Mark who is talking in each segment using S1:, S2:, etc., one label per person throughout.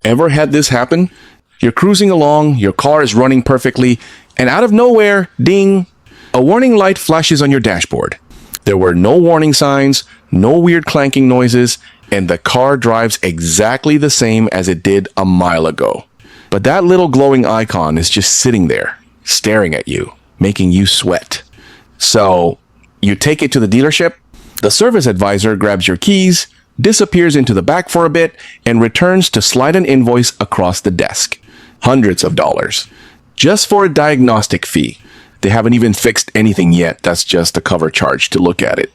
S1: Ever had this happen? You're cruising along, your car is running perfectly, and out of nowhere, ding, a warning light flashes on your dashboard. There were no warning signs, no weird clanking noises, and the car drives exactly the same as it did a mile ago. But that little glowing icon is just sitting there, staring at you, making you sweat. So, you take it to the dealership, the service advisor grabs your keys, disappears into the back for a bit, and returns to slide an invoice across the desk. Hundreds of dollars. Just for a diagnostic fee. They haven't even fixed anything yet, that's just a cover charge to look at it.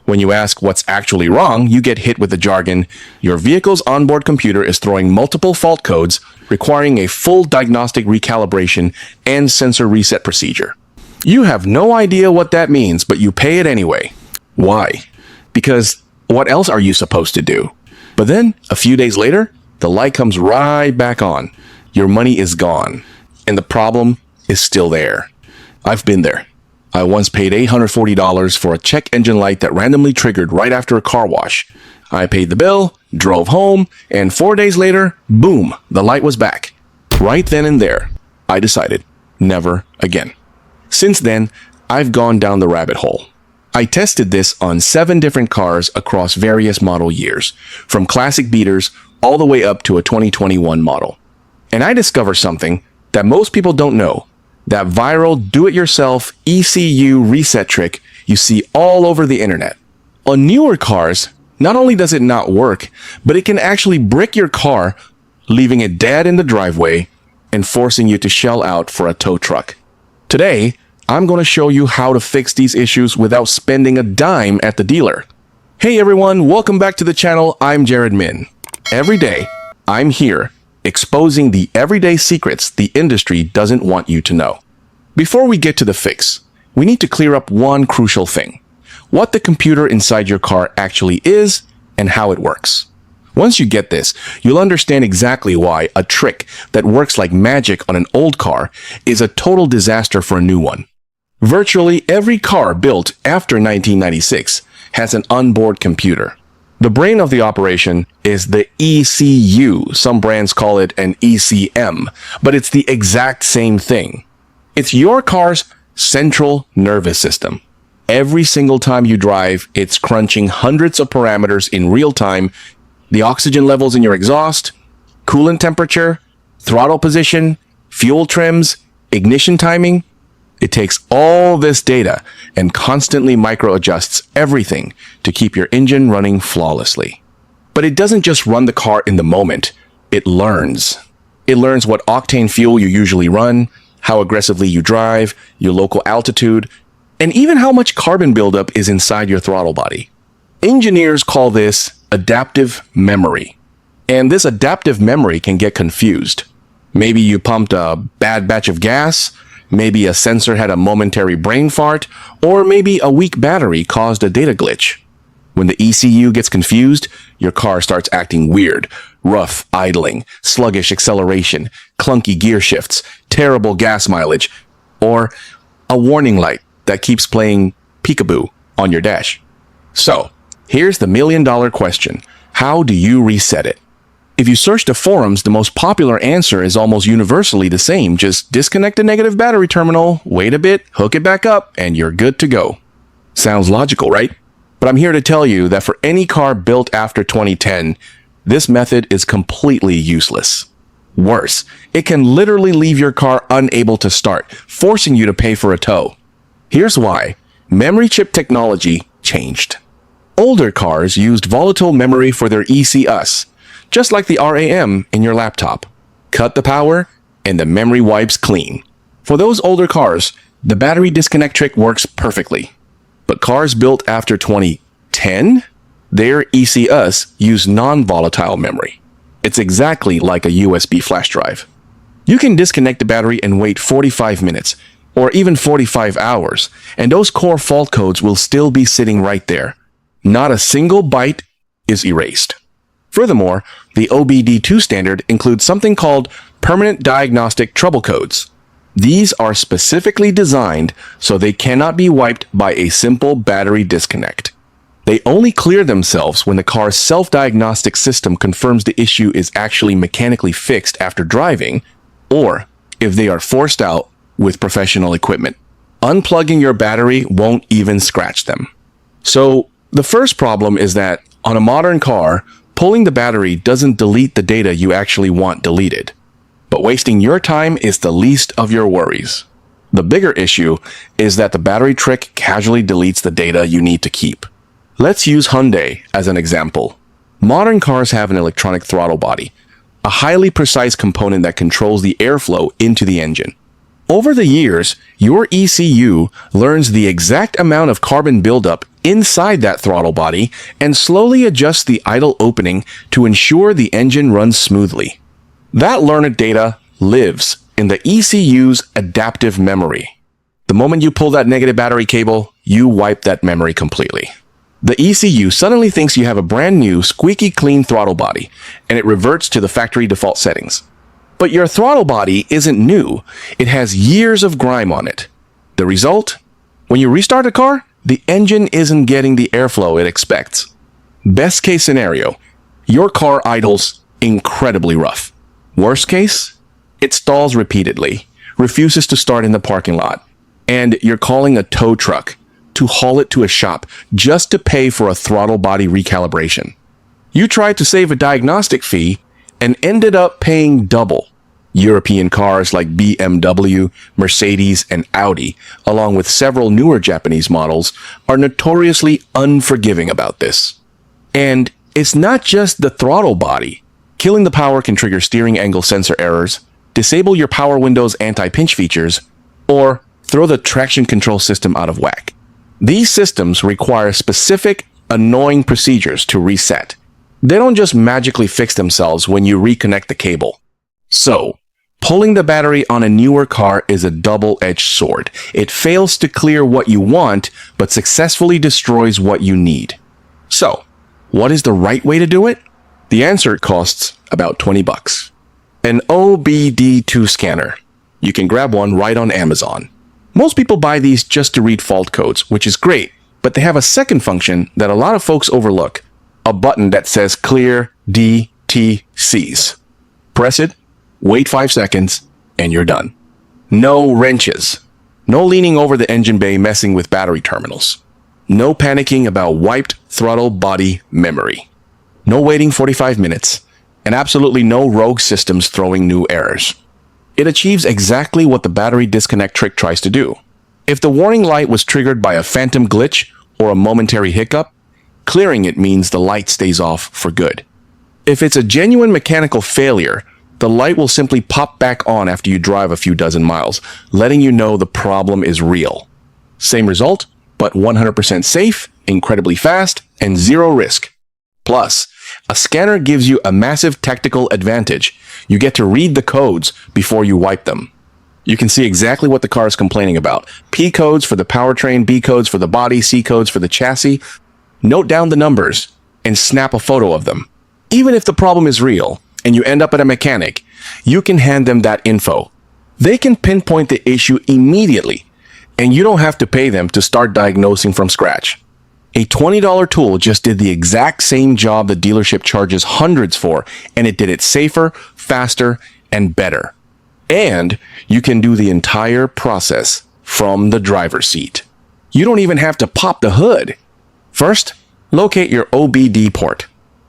S1: When you ask what's actually wrong, you get hit with the jargon, your vehicle's onboard computer is throwing multiple fault codes, requiring a full diagnostic recalibration and sensor reset procedure. You have no idea what that means, but you pay it anyway. Why? Because what else are you supposed to do? But then, a few days later, the light comes right back on. Your money is gone, and the problem is still there. I've been there. I once paid $840 for a check engine light that randomly triggered right after a car wash. I paid the bill, drove home, and 4 days later, boom, the light was back. Right then and there, I decided, never again. Since then, I've gone down the rabbit hole. I tested this on 7 different cars across various model years, from classic beaters all the way up to a 2021 model. And I discovered something that most people don't know. That viral do-it-yourself ECU reset trick you see all over the internet. On newer cars, not only does it not work, but it can actually brick your car, leaving it dead in the driveway and forcing you to shell out for a tow truck. Today, I'm going to show you how to fix these issues without spending a dime at the dealer. Hey everyone, welcome back to the channel. I'm Jared Min. Every day, I'm here exposing the everyday secrets the industry doesn't want you to know. Before we get to the fix, we need to clear up one crucial thing: what the computer inside your car actually is and how it works. Once you get this, you'll understand exactly why a trick that works like magic on an old car is a total disaster for a new one. Virtually every car built after 1996 has an onboard computer. The brain of the operation is the ECU. Some brands call it an ECM, but it's the exact same thing. It's your car's central nervous system. Every single time you drive, it's crunching hundreds of parameters in real time: the oxygen levels in your exhaust, coolant temperature, throttle position, fuel trims, ignition timing. It takes all this data and constantly micro-adjusts everything to keep your engine running flawlessly. But it doesn't just run the car in the moment, it learns. It learns what octane fuel you usually run, how aggressively you drive, your local altitude, and even how much carbon buildup is inside your throttle body. Engineers call this adaptive memory. And this adaptive memory can get confused. Maybe you pumped a bad batch of gas, maybe a sensor had a momentary brain fart, or maybe a weak battery caused a data glitch. When the ECU gets confused, your car starts acting weird: rough idling, sluggish acceleration, clunky gear shifts, terrible gas mileage, or a warning light that keeps playing peekaboo on your dash. So, here's the million-dollar question: how do you reset it? If you search the forums, the most popular answer is almost universally the same: just disconnect the negative battery terminal, wait a bit, hook it back up, and you're good to go. Sounds logical, right? But I'm here to tell you that for any car built after 2010, this method is completely useless. Worse, it can literally leave your car unable to start, forcing you to pay for a tow. Here's why: memory chip technology changed. Older cars used volatile memory for their ECUs, just like the RAM in your laptop. Cut the power, and the memory wipes clean. For those older cars, the battery disconnect trick works perfectly. But cars built after 2010, their ECUs use non-volatile memory. It's exactly like a USB flash drive. You can disconnect the battery and wait 45 minutes, or even 45 hours, and those core fault codes will still be sitting right there. Not a single byte is erased. Furthermore, the OBD2 standard includes something called permanent diagnostic trouble codes. These are specifically designed so they cannot be wiped by a simple battery disconnect. They only clear themselves when the car's self-diagnostic system confirms the issue is actually mechanically fixed after driving, or if they are forced out with professional equipment. Unplugging your battery won't even scratch them. So, the first problem is that on a modern car, pulling the battery doesn't delete the data you actually want deleted. But wasting your time is the least of your worries. The bigger issue is that the battery trick casually deletes the data you need to keep. Let's use Hyundai as an example. Modern cars have an electronic throttle body, a highly precise component that controls the airflow into the engine. Over the years, your ECU learns the exact amount of carbon buildup inside that throttle body and slowly adjusts the idle opening to ensure the engine runs smoothly. That learned data lives in the ECU's adaptive memory. The moment you pull that negative battery cable, you wipe that memory completely. The ECU suddenly thinks you have a brand new, squeaky clean throttle body, and it reverts to the factory default settings. But your throttle body isn't new. It has years of grime on it. The result? When you restart the car, the engine isn't getting the airflow it expects. Best case scenario, your car idles incredibly rough. Worst case, it stalls repeatedly, refuses to start in the parking lot, and you're calling a tow truck to haul it to a shop just to pay for a throttle body recalibration. You tried to save a diagnostic fee and ended up paying double. European cars like BMW, Mercedes, and Audi, along with several newer Japanese models, are notoriously unforgiving about this. And it's not just the throttle body. Killing the power can trigger steering angle sensor errors, disable your power window's anti-pinch features, or throw the traction control system out of whack. These systems require specific, annoying procedures to reset. They don't just magically fix themselves when you reconnect the cable. So, pulling the battery on a newer car is a double-edged sword. It fails to clear what you want, but successfully destroys what you need. So, what is the right way to do it? The answer costs about $20. An OBD2 scanner. You can grab one right on Amazon. Most people buy these just to read fault codes, which is great, but they have a second function that a lot of folks overlook. A button that says clear DTCs. Press it, wait 5 seconds, and you're done. No wrenches. No leaning over the engine bay messing with battery terminals. No panicking about wiped throttle body memory. No waiting 45 minutes. And absolutely no rogue systems throwing new errors. It achieves exactly what the battery disconnect trick tries to do. If the warning light was triggered by a phantom glitch or a momentary hiccup, clearing it means the light stays off for good. If it's a genuine mechanical failure, the light will simply pop back on after you drive a few dozen miles, letting you know the problem is real. Same result, but 100% safe, incredibly fast, and zero risk. Plus, a scanner gives you a massive tactical advantage. You get to read the codes before you wipe them. You can see exactly what the car is complaining about. P codes for the powertrain, B codes for the body, C codes for the chassis. Note down the numbers and snap a photo of them. Even if the problem is real and you end up at a mechanic, you can hand them that info. They can pinpoint the issue immediately, and you don't have to pay them to start diagnosing from scratch. A $20 tool just did the exact same job the dealership charges hundreds for, and it did it safer, faster, and better. And you can do the entire process from the driver's seat. You don't even have to pop the hood. First, locate your OBD port.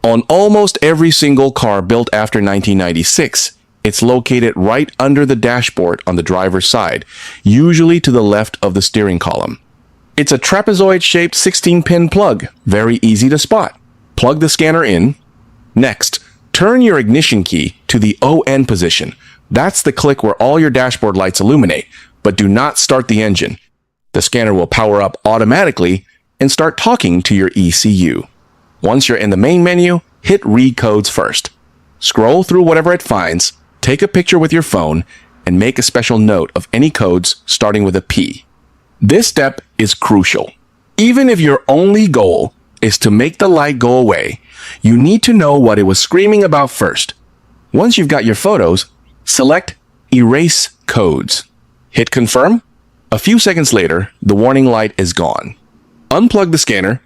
S1: On almost every single car built after 1996, it's located right under the dashboard on the driver's side, usually to the left of the steering column. It's a trapezoid-shaped 16-pin plug, very easy to spot. Plug the scanner in. Next, turn your ignition key to the ON position. That's the click where all your dashboard lights illuminate, but do not start the engine. The scanner will power up automatically and start talking to your ECU. Once you're in the main menu, hit Read Codes first. Scroll through whatever it finds, take a picture with your phone, and make a special note of any codes starting with a P. This step is crucial. Even if your only goal is to make the light go away, you need to know what it was screaming about first. Once you've got your photos, select Erase Codes. Hit Confirm. A few seconds later, the warning light is gone. Unplug the scanner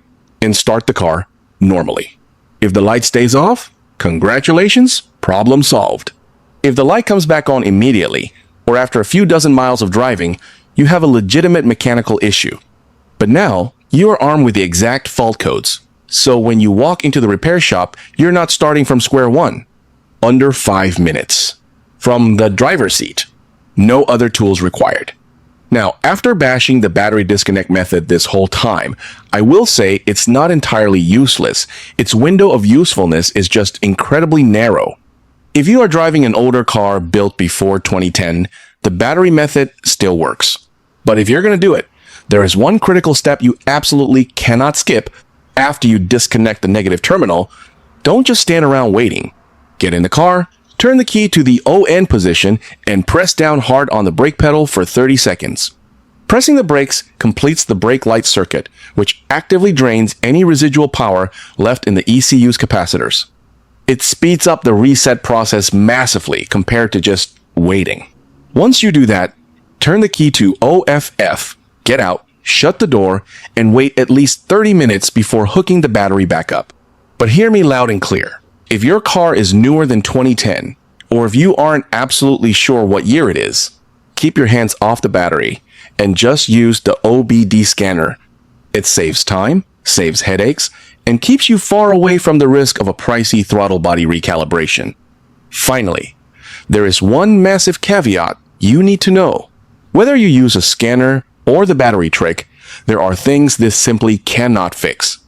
S1: and start the car normally. If the light stays off, congratulations, problem solved. If the light comes back on immediately, or after a few dozen miles of driving, you have a legitimate mechanical issue. But now, you are armed with the exact fault codes. So when you walk into the repair shop, you're not starting from square one. Under 5 minutes. From the driver's seat. No other tools required. Now, after bashing the battery disconnect method this whole time, I will say it's not entirely useless. Its window of usefulness is just incredibly narrow. If you are driving an older car built before 2010, the battery method still works. But if you're going to do it, there is one critical step you absolutely cannot skip. After you disconnect the negative terminal, don't just stand around waiting. Get in the car, turn the key to the ON position, and press down hard on the brake pedal for 30 seconds. Pressing the brakes completes the brake light circuit, which actively drains any residual power left in the ECU's capacitors. It speeds up the reset process massively compared to just waiting. Once you do that, turn the key to OFF, get out, shut the door, and wait at least 30 minutes before hooking the battery back up. But hear me loud and clear. If your car is newer than 2010, or if you aren't absolutely sure what year it is, keep your hands off the battery and just use the OBD scanner. It saves time, saves headaches, and keeps you far away from the risk of a pricey throttle body recalibration. Finally, there is one massive caveat you need to know. Whether you use a scanner or the battery trick, there are things this simply cannot fix.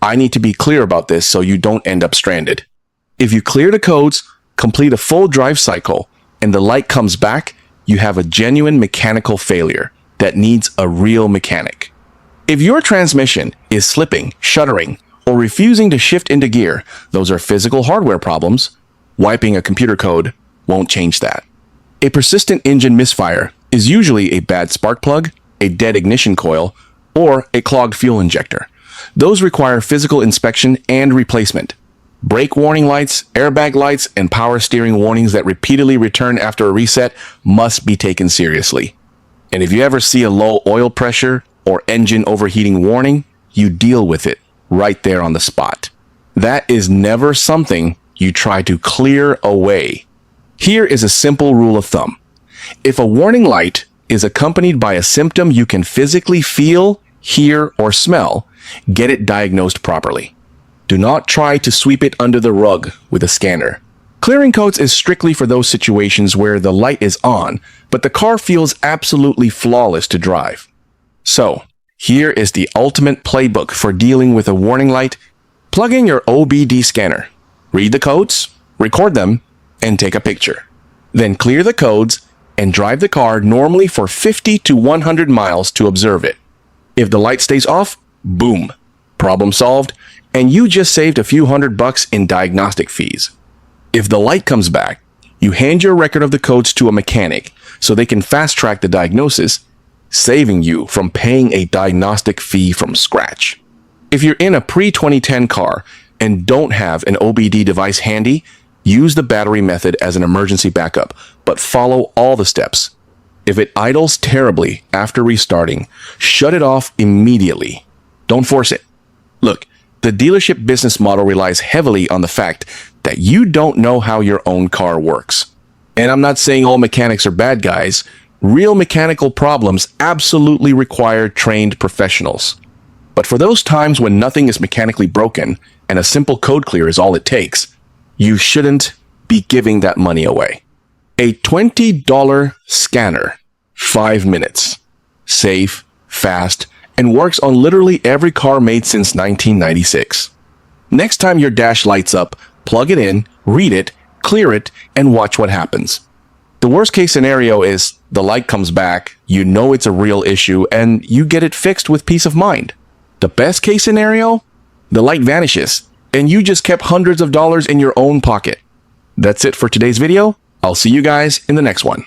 S1: I need to be clear about this so you don't end up stranded. If you clear the codes, complete a full drive cycle, and the light comes back, you have a genuine mechanical failure that needs a real mechanic. If your transmission is slipping, shuddering, or refusing to shift into gear, those are physical hardware problems. Wiping a computer code won't change that. A persistent engine misfire is usually a bad spark plug, a dead ignition coil, or a clogged fuel injector. Those require physical inspection and replacement. Brake warning lights, airbag lights, and power steering warnings that repeatedly return after a reset must be taken seriously. And if you ever see a low oil pressure or engine overheating warning, you deal with it right there on the spot. That is never something you try to clear away. Here is a simple rule of thumb. If a warning light is accompanied by a symptom you can physically feel, hear, or smell, get it diagnosed properly. Do not try to sweep it under the rug with a scanner. Clearing codes is strictly for those situations where the light is on, but the car feels absolutely flawless to drive. So, here is the ultimate playbook for dealing with a warning light. Plug in your OBD scanner, read the codes, record them, and take a picture. Then clear the codes and drive the car normally for 50 to 100 miles to observe it. If the light stays off, boom, problem solved, and you just saved a few $100 in diagnostic fees. If the light comes back, you hand your record of the codes to a mechanic so they can fast-track the diagnosis, saving you from paying a diagnostic fee from scratch. If you're in a pre-2010 car and don't have an OBD device handy, use the battery method as an emergency backup, but follow all the steps. If it idles terribly after restarting, shut it off immediately. Don't force it. Look, the dealership business model relies heavily on the fact that you don't know how your own car works. And I'm not saying all mechanics are bad guys. Real mechanical problems absolutely require trained professionals. But for those times when nothing is mechanically broken and a simple code clear is all it takes, you shouldn't be giving that money away. A $20 scanner, 5 minutes. Safe, fast, and works on literally every car made since 1996. Next time your dash lights up, plug it in, read it, clear it, and watch what happens. The worst case scenario is the light comes back, you know it's a real issue, and you get it fixed with peace of mind. The best case scenario? The light vanishes, and you just kept hundreds of dollars in your own pocket. That's it for today's video. I'll see you guys in the next one.